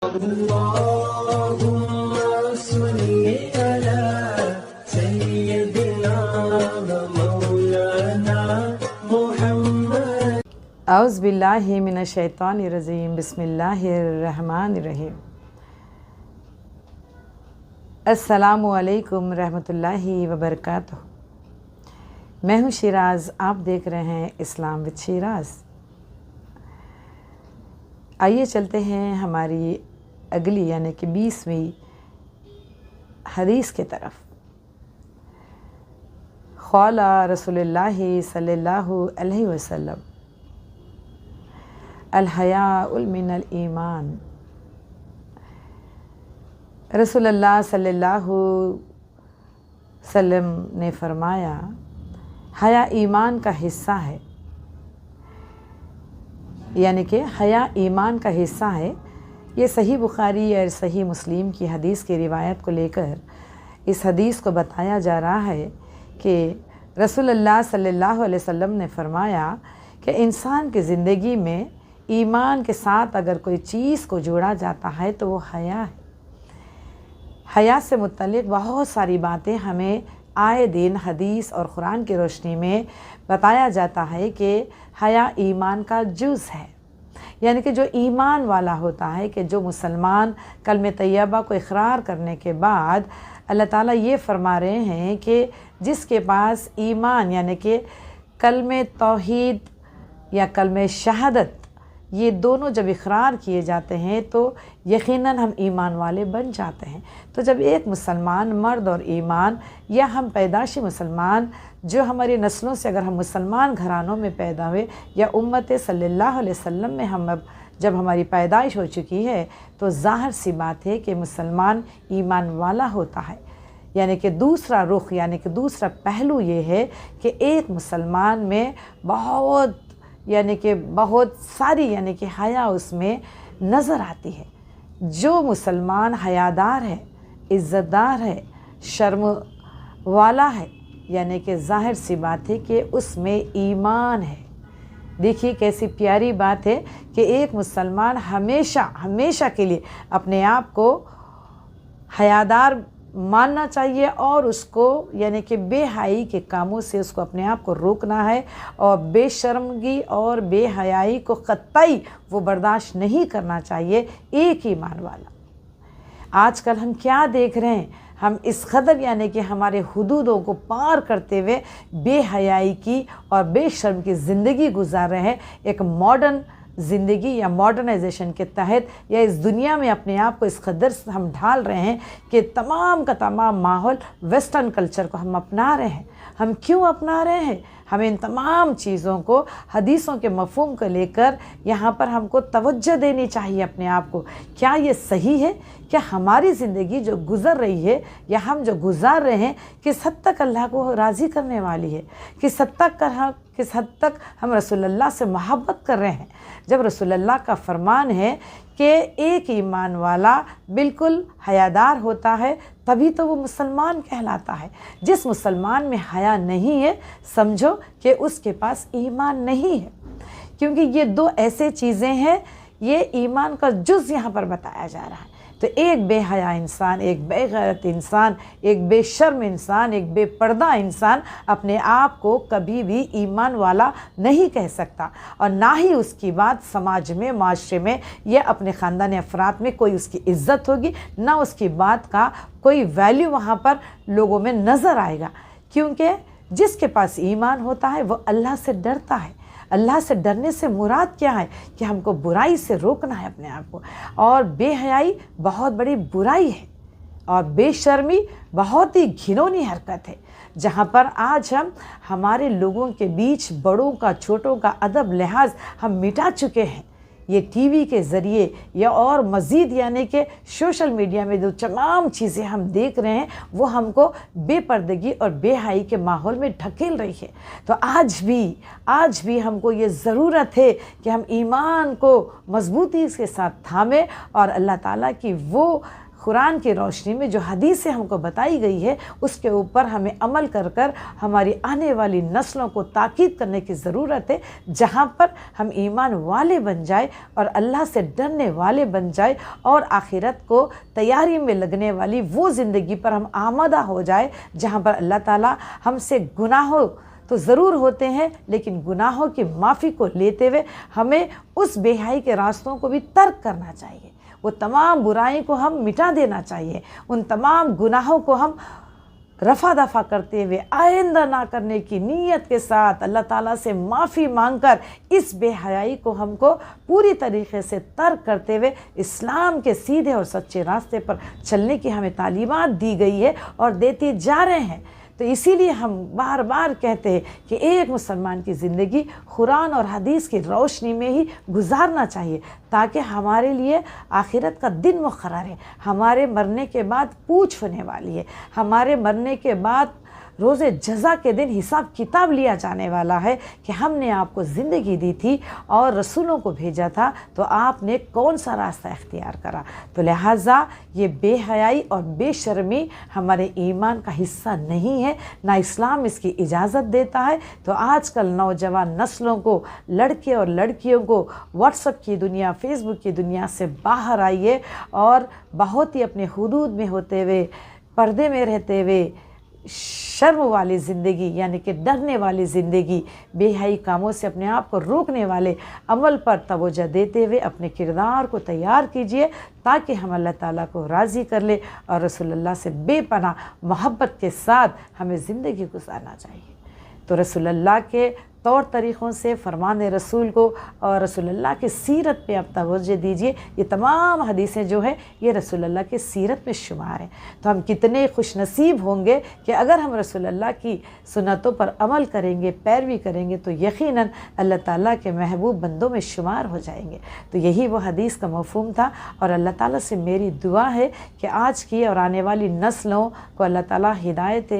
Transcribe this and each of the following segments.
औज़ बिल्लाहि मिनश शैतानिर रजीम बिस्मिल्लाहिर रहमानिर रहीम। अस्सलामु अलैकुम रहमतुल्लाहि व बरकातुहू। मैं हूँ शिराज़, आप देख रहे हैं इस्लाम विद शिराज़। आइए चलते हैं हमारी अगली यानी कि 20वीं हदीस के तरफ। क़ाला रसूलुल्लाहि सल्लल्लाहु अलैहि वसल्लम अल हयाउल मिनल ईमान। रसूलुल्लाह सल्लल्लाहु वसल्लम ने फरमाया, हया ईमान का हिस्सा है, यानी कि हया ईमान का हिस्सा है। ये सही बुखारी और सही मुस्लिम की हदीस की रिवायत को लेकर इस हदीस को बताया जा रहा है कि रसूलुल्लाह सल्लल्लाहु अलैहि वसल्लम ने फरमाया कि इंसान की ज़िंदगी में ईमान के साथ अगर कोई चीज़ को जोड़ा जाता है तो वो हया है। हया से मुतल्लिक़ बहुत सारी बातें हमें आए दिन हदीस और कुरान की रोशनी में बताया जाता है कि हया ईमान का जुज़ है, यानी कि जो ईमान वाला होता है, कि जो मुसलमान कलमे तैयबा को इकरार करने के बाद अल्लाह ताला ये फरमा रहे हैं कि जिसके पास ईमान यानी कि कलमे तौहीद या कलमे शहादत, ये दोनों जब इकरार किए जाते हैं तो यकीनन हम ईमान वाले बन जाते हैं। तो जब एक मुसलमान मर्द और ईमान, या हम पैदाशी मुसलमान जो हमारी नस्लों से अगर हम मुसलमान घरानों में पैदा हुए या उम्मत सल्लल्लाहु अलैहि वसल्लम में हम अब जब हमारी पैदाइश हो चुकी है, तो ज़ाहिर सी बात है कि मुसलमान ईमान वाला होता है। यानी कि दूसरा रुख यानी कि दूसरा पहलू ये है कि एक मुसलमान में बहुत सारी यानी कि हया उसमें नज़र आती है। जो मुसलमान हयादार है, इज़्ज़तदार है, शर्म वाला है, यानी कि ज़ाहिर सी बात है कि उसमें ईमान है। देखिए कैसी प्यारी बात है कि एक मुसलमान हमेशा के लिए अपने आप को हयादार मानना चाहिए और उसको यानी कि बेहयाई के कामों से उसको अपने आप को रोकना है, और बेशर्मगी और बेहयाई को कतई वो बर्दाश्त नहीं करना चाहिए एक ईमान वाला। आजकल हम क्या देख रहे हैं, हम इस कदर यानी कि हमारे हुदूदों को पार करते हुए बेहयाई की और बेशर्म की ज़िंदगी गुजार रहे हैं। एक मॉडर्न ज़िंदगी या मॉडर्नाइजेशन के तहत या इस दुनिया में अपने आप को इस कदर हम ढाल रहे हैं कि तमाम का तमाम माहौल वेस्टर्न कल्चर को हम अपना रहे हैं। हम क्यों अपना रहे हैं? हमें इन तमाम चीज़ों को, हदीसों के मफ़हूम को लेकर यहाँ पर हमको तवज्जो देनी चाहिए अपने आप को। क्या ये सही है? क्या हमारी ज़िंदगी जो गुज़र रही है या हम जो गुजार रहे हैं किस हद तक अल्लाह को राज़ी करने वाली है? किस हद तक हम रसूलुल्लाह से मोहब्बत कर रहे हैं? जब रसूलुल्लाह का फरमान है कि एक ईमान वाला बिल्कुल हयादार होता है, तभी तो वो मुसलमान कहलाता है। जिस मुसलमान में हया नहीं है, समझो कि उसके पास ईमान नहीं है, क्योंकि ये दो ऐसे चीज़ें हैं, ये ईमान का जुज़ यहाँ पर बताया जा रहा है। तो एक बेहया इंसान, एक बेगैरत इंसान, एक बेशर्म इंसान, एक बेपर्दा इंसान अपने आप को कभी भी ईमान वाला नहीं कह सकता, और ना ही उसकी बात समाज में, माशरे में या अपने ख़ानदान अफराद में कोई उसकी इज़्ज़त होगी, ना उसकी बात का कोई वैल्यू वहाँ पर लोगों में नज़र आएगा। क्योंकि जिसके पास ईमान होता है वो अल्लाह से डरता है। अल्लाह से डरने से मुराद क्या है कि हमको बुराई से रोकना है अपने आप को, और बेहयाई बहुत बड़ी बुराई है और बेशर्मी बहुत ही घिनौनी हरकत है, जहाँ पर आज हम हमारे लोगों के बीच बड़ों का, छोटों का अदब लिहाज हम मिटा चुके हैं। ये टीवी के ज़रिए या और मज़ीद यानी कि सोशल मीडिया में जो तमाम चीज़ें हम देख रहे हैं वो हमको बेपर्दगी और बेहयाई के माहौल में ढकेल रही है। तो आज भी हमको ये ज़रूरत है कि हम ईमान को मजबूती के साथ थामें और अल्लाह ताला की वो कुरान की रोशनी में जो हदीसें हमको बताई गई है उसके ऊपर हमें अमल कर कर हमारी आने वाली नस्लों को ताकीद करने की ज़रूरत है, जहाँ पर हम ईमान वाले बन जाए और अल्लाह से डरने वाले बन जाए और आखिरत को तैयारी में लगने वाली वो ज़िंदगी पर हम आमादा हो जाए, जहाँ पर अल्लाह ताला हमसे गुनाहों तो ज़रूर होते हैं, लेकिन गुनाहों की माफ़ी को लेते हुए हमें उस बेहयाई के रास्तों को भी तर्क करना चाहिए। वो तमाम बुराई को हम मिटा देना चाहिए, उन तमाम गुनाहों को हम रफ़ा दफ़ा करते हुए आइंदा ना करने की नीयत के साथ अल्लाह ताला से माफ़ी मांगकर इस बेहयाई को हमको पूरी तरीक़े से तर्क करते हुए इस्लाम के सीधे और सच्चे रास्ते पर चलने की हमें तालीमात दी गई है और देते जा रहे हैं। तो इसीलिए हम बार बार कहते हैं कि एक मुसलमान की ज़िंदगी कुरान और हदीस की रोशनी में ही गुजारना चाहिए, ताकि हमारे लिए आखिरत का दिन मुक़र्रर है। हमारे मरने के बाद पूछ होने वाली है, हमारे मरने के बाद रोज़े जज़ा के दिन हिसाब किताब लिया जाने वाला है कि हमने आपको ज़िंदगी दी थी और रसूलों को भेजा था, तो आपने कौन सा रास्ता इख्तियार करा। तो लिहाजा ये बेहयाई और बेशर्मी हमारे ईमान का हिस्सा नहीं है, ना इस्लाम इसकी इजाज़त देता है। तो आजकल नौजवान नस्लों को, लड़के और लड़कियों को व्हाट्सएप की दुनिया, फेसबुक की दुनिया से बाहर आइए और बहुत ही अपने हुदूद में होते हुए, पर्दे में रहते हुए शर्म वाली ज़िंदगी यानी कि डरने वाली ज़िंदगी, बेहयाई कामों से अपने आप को रोकने वाले अमल पर तवज्जो देते हुए अपने किरदार को तैयार कीजिए, ताकि हम अल्लाह ताला को राज़ी कर ले और रसूलुल्लाह से बेपनाह मोहब्बत के साथ हमें ज़िंदगी गुजारना चाहिए। तो रसूलुल्लाह के तौर तरीक़ों से, फ़रमान रसूल को और रसूलुल्लाह की सीरत पे आप तवज्जो दीजिए। ये तमाम हदीसें जो है ये रसूलुल्लाह की सीरत में शुमार हैं। तो हम कितने खुशनसीब होंगे कि अगर हम रसूलुल्लाह की सुन्नतों पर अमल करेंगे, पैरवी करेंगे, तो यकीनन अल्लाह ताला के महबूब बंदों में शुमार हो जाएंगे। तो यही वो हदीस का मफ़हूम था और अल्लाह ताला से मेरी दुआ है कि आज की और आने वाली नस्लों को अल्लाह ताला हिदायत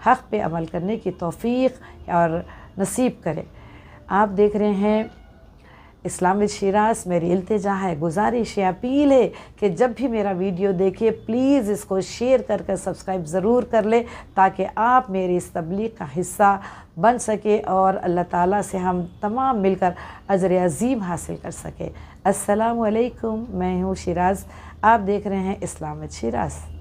हक़ पे अमल करने की तौफ़ीक़ और नसीब करे। आप देख रहे हैं इस्लाम विद शिराज़। मेरी इल्तिजा है, गुजारिश है, अपील है कि जब भी मेरा वीडियो देखिए प्लीज़ इसको शेयर कर सब्सक्राइब ज़रूर कर ले, ताकि आप मेरी इस तबलीग का हिस्सा बन सके और अल्लाह ताला से हम तमाम मिलकर अजर अज़ीम हासिल कर सके। अस्सलामु अलैकुम, मैं हूँ शिराज़, आप देख रहे हैं इस्लाम विद शिराज़।